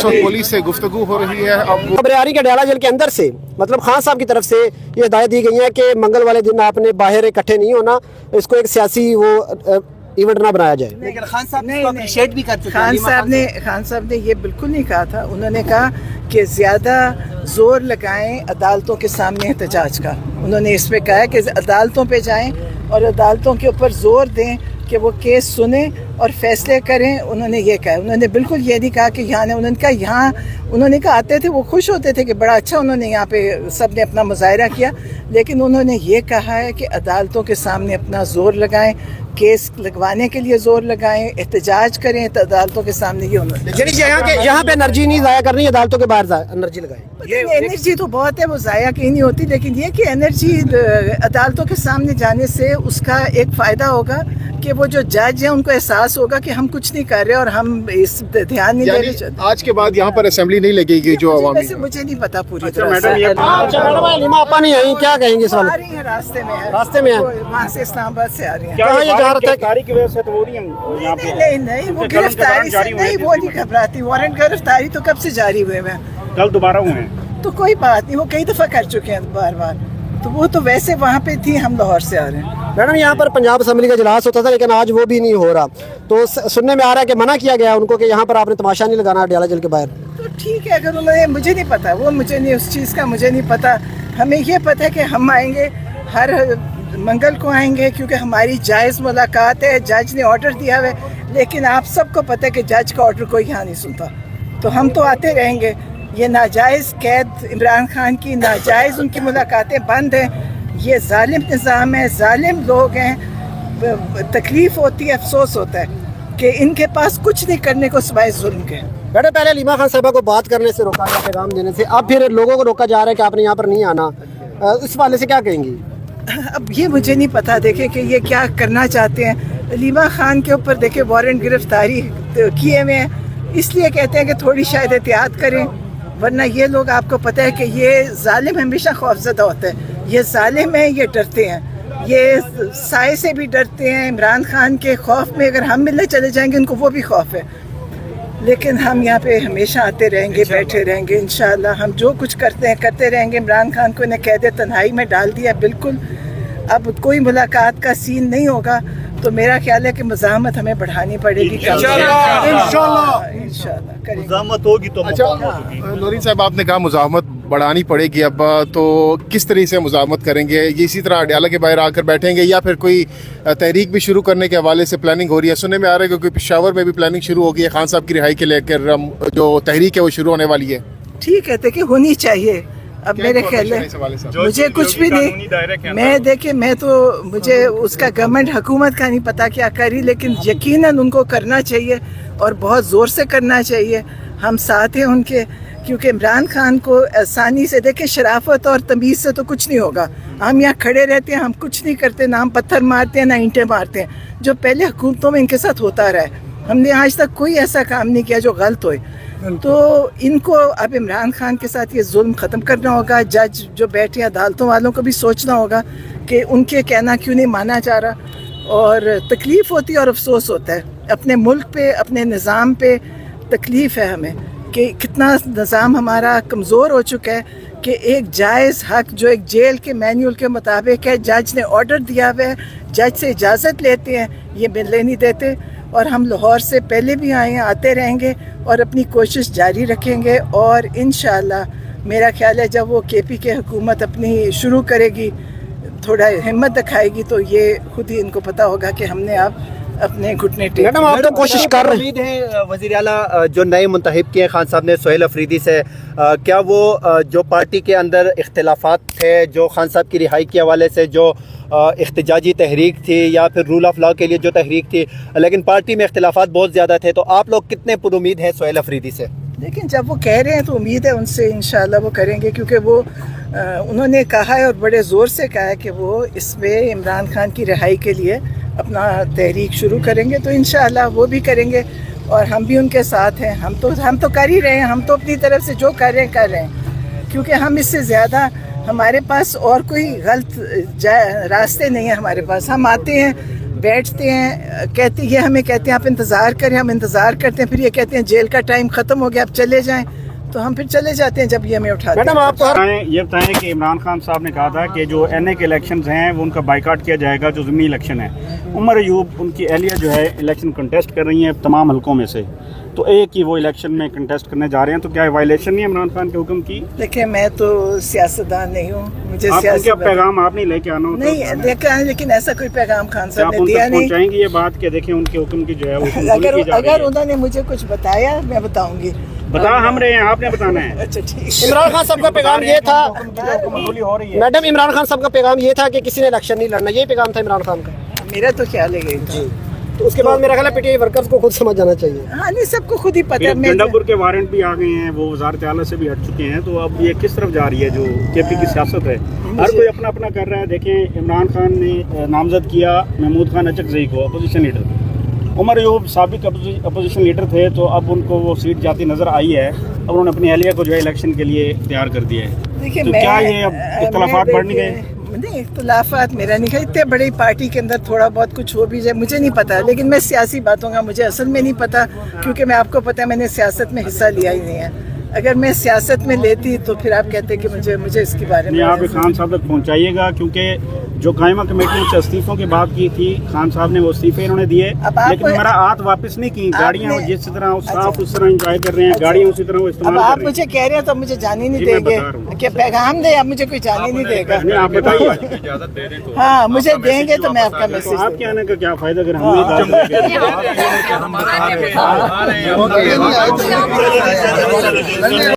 इस वक्त पुलिस से गुफ्तगू हो रही है। अब बरियारी के अडयाला जेल के अंदर से मतलब खान साहब की तरफ से ये हिदायत दी गई है कि मंगल वाले दिन आपने बाहर इकट्ठे नहीं होना, इसको एक सियासी वो इवेंट ना बनाया जाए। लेकिन खान साहब ने अप्रिशिएट भी कर चुके हैं। खान साहब ने ये बिल्कुल नहीं कहा था। उन्होंने कहा कि ज़्यादा ज़ोर लगाएं अदालतों के सामने एहतजाज का। उन्होंने इस पे कहा है कि अदालतों पे जाएं और अदालतों के ऊपर ज़ोर दें कि वो केस सुने और फैसले करें। उन्होंने ये कहा, उन्होंने बिल्कुल ये नहीं कहा कि यहाँ ने, उन्होंने कहा यहाँ, उन्होंने कहा आते थे वो खुश होते थे कि बड़ा अच्छा उन्होंने यहाँ पे सब ने अपना मुजाहरा किया, लेकिन उन्होंने ये कहा है कि अदालतों के सामने अपना ज़ोर लगाएं, केस लगवाने के लिए ज़ोर लगाएं, एहतजाज करें तो अदालतों के सामने। ये उन्होंने यहाँ पे एनर्जी नहीं ज़ाया करनी, अदालतों के बाहर एनर्जी लगाएं। एनर्जी तो बहुत है, वो ज़ाया कहीं नहीं होती, लेकिन ये कि एनर्जी अदालतों के सामने जाने से उसका एक फ़ायदा होगा कि वो जो जज हैं उनको एहसास होगा कि हम कुछ नहीं कर रहे और हम इस ध्यान नहीं दे रहे। आज के बाद यहाँ पर असेंबली नहीं लगेगी जो अवामी। मुझे नहीं पता पूरी तरह मैडम से। मैडम आपा नहीं आई, क्या कहेंगे इस आ वाले? रही हैं, रास्ते में है, रास्ते में है। वहाँ से इस्लामाबाद से आ रही हैं। कहाँ ये जा रहे थे? गिरफ्तारी की वजह से तो हो रही है यहाँ पे। नहीं, वो गिरफ्तारी से नहीं, वो नहीं घबराती। वारंट गिरफ्तारी तो कब से जारी हुए हैं, कल दोबारा हुए हैं। तो कोई बात नहीं, वो कई दफ़ा कर चुके हैं बार बार, तो वो तो वैसे वहाँ पे थी, हम लाहौर से आ रहे हैं। मैडम यहाँ पर पंजाब असम्बली का इजलास होता था लेकिन आज वो भी नहीं हो रहा, तो सुनने में आ रहा है कि मना किया गया उनको कि यहाँ पर आपने तमाशा नहीं लगाना अडयाला जेल के बाहर। तो ठीक है, अगर उन्होंने, मुझे नहीं पता, वो मुझे नहीं, उस चीज़ का मुझे नहीं पता। हमें ये पता है कि हम आएंगे, हर मंगल को आएंगे, क्योंकि हमारी जायज़ मुलाकात है, जज ने ऑर्डर दिया हुआ है, लेकिन आप सबको पता है कि जज का ऑर्डर कोई यहाँ नहीं सुनता, तो हम तो आते रहेंगे। ये नाजायज़ कैद इमरान खान की, नाजायज़ उनकी मुलाकातें बंद हैं। ये जालिम निज़ाम है, जालिम लोग हैं। तकलीफ़ होती है, अफसोस होता है कि इनके पास कुछ नहीं करने को सिवाय जुल्म के। मैडम पहले लीमा खान साहबा को बात करने से रोका गया, पैगाम देने से, अब फिर लोगों को रोका जा रहा है कि आपने यहाँ पर नहीं आना, इस वाले से क्या कहेंगी? अब ये मुझे नहीं पता, देखें कि ये क्या करना चाहते हैं। लीमा खान के ऊपर देखें वारंट गिरफ्तारी किए हुए हैं, इसलिए कहते हैं कि थोड़ी शायद एहतियात करें, वरना ये लोग, आपको पता है कि ये जालिम हमेशा खौफजदा होता है। ये जालिम है, ये डरते हैं, ये साए से भी डरते हैं। इमरान खान के खौफ में अगर हम मिलने चले जाएंगे, इनको वो भी खौफ है, लेकिन हम यहाँ पे हमेशा आते रहेंगे, बैठे रहेंगे इंशाअल्लाह। हम जो कुछ करते हैं करते रहेंगे। इमरान खान को इन्हें कैद तन्हाई में डाल दिया बिल्कुल। अब कोई मुलाकात का सीन नहीं होगा, तो मेरा ख्याल है कि मज़ाहमत हमें बढ़ानी पड़ेगी इंशाअल्लाह करेंगे। मज़ाहमत होगी तो नूरीन साहब आपने कहा मुज़ाहमत बढ़ानी पड़ेगी, अब तो किस तरह से मुज़ाहमत करेंगे? ये इसी तरह अडयाला के बाहर आकर बैठेंगे या फिर कोई तहरीक भी शुरू करने के हवाले से प्लानिंग हो रही है? सुनने में आ रहा है कि पेशावर में भी प्लानिंग शुरू हो गई है, खान साहब की रिहाई के लेकर जो तहरीक है वो शुरू होने वाली है। ठीक है, देखिए होनी चाहिए। अब मेरे ख्याल है मुझे कुछ भी नहीं, मैं देखिए, मैं तो, मुझे उसका गवर्नमेंट हुकूमत का नहीं पता क्या करी, लेकिन यकीनन उनको करना चाहिए और बहुत ज़ोर से करना चाहिए। हम साथ हैं उनके, क्योंकि इमरान खान को आसानी से, देखें, शराफत और तमीज़ से तो कुछ नहीं होगा। हम यहाँ खड़े रहते हैं, हम कुछ नहीं करते, ना हम पत्थर मारते हैं ना ईंटें मारते हैं, जो पहले हुकूमतों में इनके साथ होता रहा है। हमने आज तक कोई ऐसा काम नहीं किया जो गलत होए। तो इनको अब इमरान खान के साथ ये जुल्म ख़त्म करना होगा। जज जो बैठे अदालतों वालों को भी सोचना होगा कि उनके कहना क्यों नहीं माना जा रहा, और तकलीफ़ होती है और अफसोस होता है। अपने मुल्क पे, अपने निज़ाम पे तकलीफ़ है हमें कि कितना निज़ाम हमारा कमज़ोर हो चुका है कि एक जायज़ हक जो एक जेल के मैनुअल के मुताबिक है, जज ने ऑर्डर दिया हुआ है, जज से इजाज़त लेते हैं, ये मिलने नहीं देते। और हम लाहौर से पहले भी आए हैं, आते रहेंगे और अपनी कोशिश जारी रखेंगे। और इंशाअल्लाह मेरा ख्याल है जब वो KP के हुकूमत अपनी शुरू करेगी, थोड़ा हिम्मत दिखाएगी, तो ये खुद ही इनको पता होगा कि हमने अब अपने घुटने टेक। मैडम आप तो कोशिश कर रहे उम्मीद है वज़ीर आला जो नए मुंतखब किए खान साहब ने सोहेल अफरीदी से, क्या वो जो पार्टी के अंदर इख्तिलाफात थे, जो खान साहब की रिहाई के हवाले से जो इख्तिजाजी तहरीक थी या फिर रूल ऑफ लॉ के लिए जो तहरीक थी, लेकिन पार्टी में इख्तिलाफात बहुत ज़्यादा थे, तो आप लोग कितने पुरुमीद हैं सोहेल अफरीदी से? लेकिन जब वो कह रहे हैं तो उम्मीद है उनसे इंशाअल्लाह वो करेंगे, क्योंकि वो उन्होंने कहा है और बड़े ज़ोर से कहा है कि वो इसमें इमरान खान की रिहाई के लिए अपना तहरीक शुरू करेंगे, तो इंशाअल्लाह वो भी करेंगे और हम भी उनके साथ हैं। हम तो कर ही रहे हैं, हम तो अपनी तरफ से जो कर रहे हैं, क्योंकि हम इससे ज़्यादा, हमारे पास और कोई गलत रास्ते नहीं है हमारे पास। हम आते हैं, بیٹھتے ہیں کہتے یہ ہمیں کہتے ہیں آپ انتظار کریں, ہم انتظار کرتے ہیں, پھر یہ کہتے ہیں جیل کا ٹائم ختم ہو گیا آپ چلے جائیں, تو ہم پھر چلے جاتے ہیں جب یہ ہمیں اٹھاتے ہیں. میڈم آپ کو یہ بتائیں کہ عمران خان صاحب نے کہا تھا کہ جو این اے کے الیکشنز ہیں وہ ان کا بائیکاٹ کیا جائے گا جو ضمنی الیکشن ہے. عمر ایوب ان کی اہلیہ جو ہے الیکشن کنٹیسٹ کر رہی ہیں تمام حلقوں میں سے, تو ایک ہی وہ الیکشن میں کنٹیسٹ کرنے جا رہے ہیں, تو کیا وائلیشن نہیں ہے عمران خان کے حکم کی؟ دیکھیں میں تو سیاستدان نہیں ہوں, مجھے آپ سیاسی ان کا پیغام آپ نہیں لے کے آنا ہوتا نہیں دیکھا ہے, لیکن ایسا کوئی پیغام خان آپ صاحب ان نے دیا تک نہیں. پہنچائیں گی یہ بات کہ دیکھیں ان کے حکم کی جو ہے وہ منظوری کی جا رہی اگر ہے؟ انہوں نے مجھے کچھ بتایا میں بتاؤں گی. بتا ہم رہے ہیں, آپ نے بتانا ہے. اچھا ٹھیک. عمران خان صاحب کا پیغام یہ تھا منظوری ہو رہی ہے. میڈم, عمران خان صاحب کا پیغام یہ تھا کہ کسی نے الیکشن نہیں لڑنا, یہی پیغام تھا عمران خان کا. میرا تو خیال ہے یہ تھا. تو اس کے بعد میرا خیال ہے پی ٹی آئی ورکرز کو خود سمجھ جانا چاہیے. ہاں نہیں سب کو خود ہی پتہ ہے. گنڈا پور کے وارنٹ بھی آ گئے ہیں, وہ وزارت اعلیٰ سے بھی ہٹ چکے ہیں, تو اب یہ کس طرف جا رہی ہے جو کے پی کی سیاست ہے؟ ہر کوئی اپنا اپنا کر رہا ہے. دیکھیں عمران خان نے نامزد کیا محمود خان اچکزئی کو اپوزیشن لیڈر. عمر ایوب سابق اپوزیشن لیڈر تھے, تو اب ان کو وہ سیٹ جاتی نظر آئی ہے, اب انہوں نے اپنی اہلیہ کو جو ہے الیکشن کے لیے تیار کر دیا ہے. دیکھیں تو کیا یہ اب اختلافات بڑھ نہیں گئے؟ نہیں اختلافات میرا نہیں ہے, اتنے بڑی پارٹی کے اندر تھوڑا بہت کچھ ہو بھی جائے مجھے نہیں پتا, لیکن میں سیاسی باتوں کا مجھے اصل میں نہیں پتا, کیونکہ میں آپ کو پتا ہے میں نے سیاست میں حصہ لیا ہی نہیں ہے. اگر میں سیاست میں لیتی تو پھر آپ کہتے کہ مجھے اس کے بارے میں آپ خان صاحب تک پہنچائیے گا, کیونکہ جو قائمہ کمیٹی نے استعفوں کی بات کی تھی, خان صاحب نے وہ استعفے انہوں نے دیے, لیکن میرا ہاتھ واپس نہیں کی. گاڑیاں جس طرح صاف اس طرح انجوائے کر رہے ہیں, گاڑیاں اسی طرح وہ استعمال اب کر آپ رہے ہیں. مجھے کہہ رہے ہیں تو مجھے جانے نہیں دیں گے کہ پیغام دے, اب مجھے کوئی جانے نہیں دے گا. نہیں آپ بتائیے, ہاں مجھے دیں گے تو میں آپ کا تو میسج آپ کے آنے کا کیا فائدہ اگر ہم نہیں